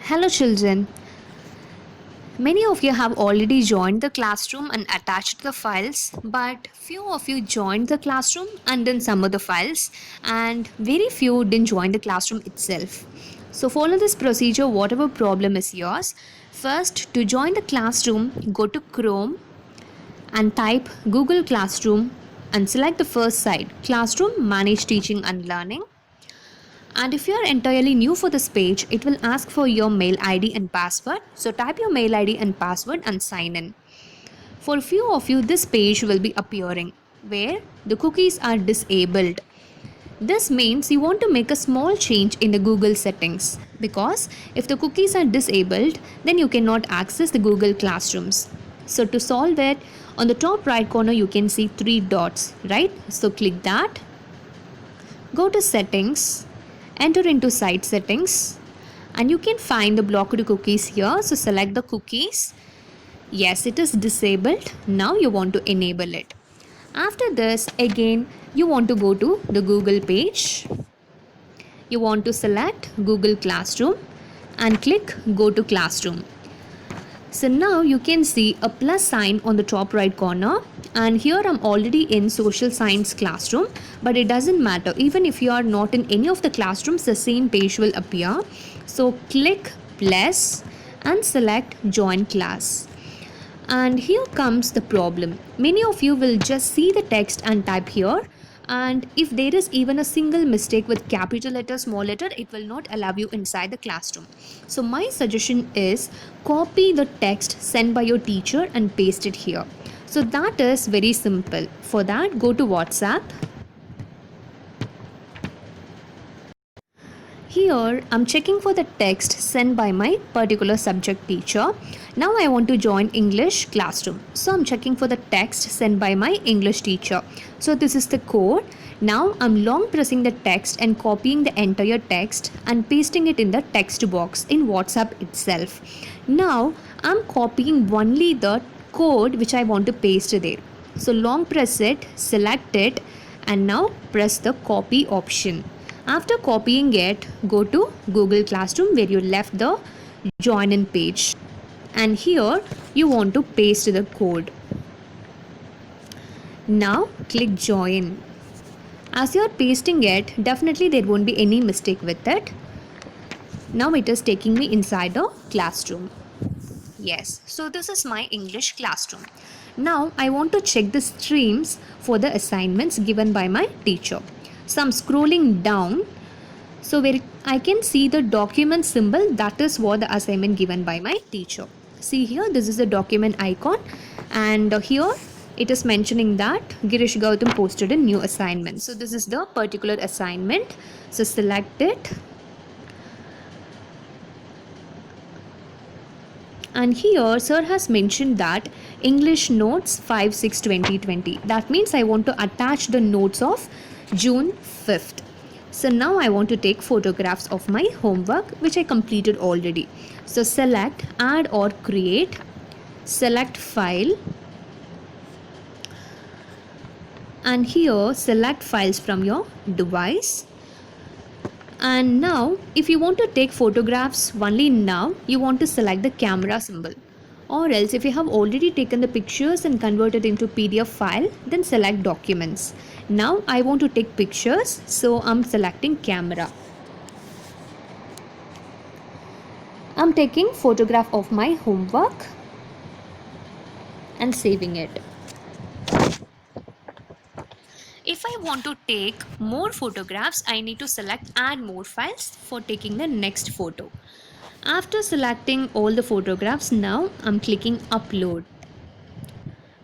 Hello, children. Many of you have already joined the classroom and attached the files, but few of you joined the classroom and then some of the files, and very few didn't join the classroom itself. So, follow this procedure, whatever problem is yours. First, to join the classroom, go to Chrome and type Google Classroom and select the first site Classroom Manage Teaching and Learning. And if you are entirely new for this page, it will ask for your mail ID and password. So type your mail ID and password and sign in. For a few of you, this page will be appearing where the cookies are disabled. This means you want to make a small change in the Google settings because if the cookies are disabled, then you cannot access the Google Classrooms. So to solve it, on the top right corner you can see three dots, right? So click that. Go to settings, enter into site settings, and you can find the blocked cookies here. So select the cookies. Yes, it is disabled. Now you want to enable it. After this, again you want to go to the Google page. You want to select Google Classroom and click go to classroom. So now you can see a plus sign on the top right corner, and here I'm already in social science classroom, but it doesn't matter. Even if you are not in any of the classrooms, the same page will appear. So click plus and select join class. And here comes the problem. Many of you will just see the text and type here, and if there is even a single mistake with capital letter, small letter, it will not allow you inside the classroom. So my suggestion is copy the text sent by your teacher and paste it here. So that is very simple. For that, go to WhatsApp. Here I'm checking for the text sent by my particular subject teacher. Now I want to join English classroom. So I'm checking for the text sent by my English teacher. So this is the code. Now I'm long pressing the text and copying the entire text and pasting it in the text box in WhatsApp itself. Now I'm copying only the code which I want to paste there. So long press it, select it, and now press the copy option. After copying it, go to Google Classroom where you left the join in page, and here you want to paste the code. Now click join. As you are pasting it, definitely there won't be any mistake with it. Now it is taking me inside the classroom. Yes, so this is my English classroom. Now I want to check the streams for the assignments given by my teacher. So I'm scrolling down, so where I can see the document symbol, that is what the assignment given by my teacher. See here, this is the document icon, and here it is mentioning that Girish Gautam posted a new assignment. So this is the particular assignment. So select it, and here sir has mentioned that English notes 5/6/2020. That means I want to attach the notes of June 5th. So now I want to take photographs of my homework which I completed already. So select add or create, select file, and here select files from your device. And now if you want to take photographs only, now you want to select the camera symbol, or else if you have already taken the pictures and converted into PDF file, then select documents. Now I want to take pictures, so I'm selecting camera. I'm taking photograph of my homework and saving it. If I want to take more photographs, I need to select add more files for taking the next photo. After selecting all the photographs, now I'm clicking upload.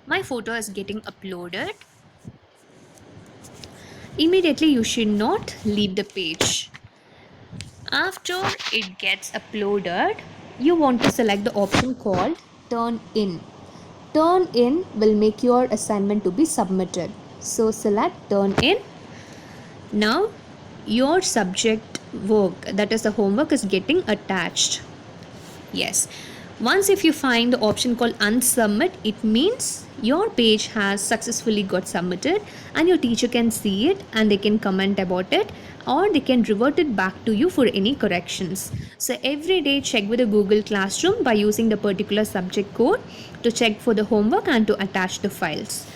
My photo is getting uploaded. Immediately you should not leave the page. After it gets uploaded, you want to select the option called turn in. Turn in will make your assignment to be submitted. So select turn in. Now your subject work, that is the homework, is getting attached. Yes. Once if you find the option called unsubmit, it means your page has successfully got submitted and your teacher can see it and they can comment about it, or they can revert it back to you for any corrections. So every day check with the Google Classroom by using the particular subject code to check for the homework and to attach the files.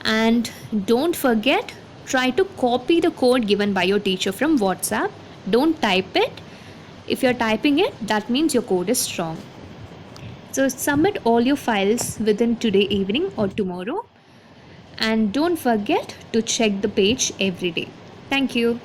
And don't forget, try to copy the code given by your teacher from WhatsApp. Don't type it. If you're typing it, that means your code is strong. So submit all your files within today evening or tomorrow, and don't forget to check the page every day. Thank you.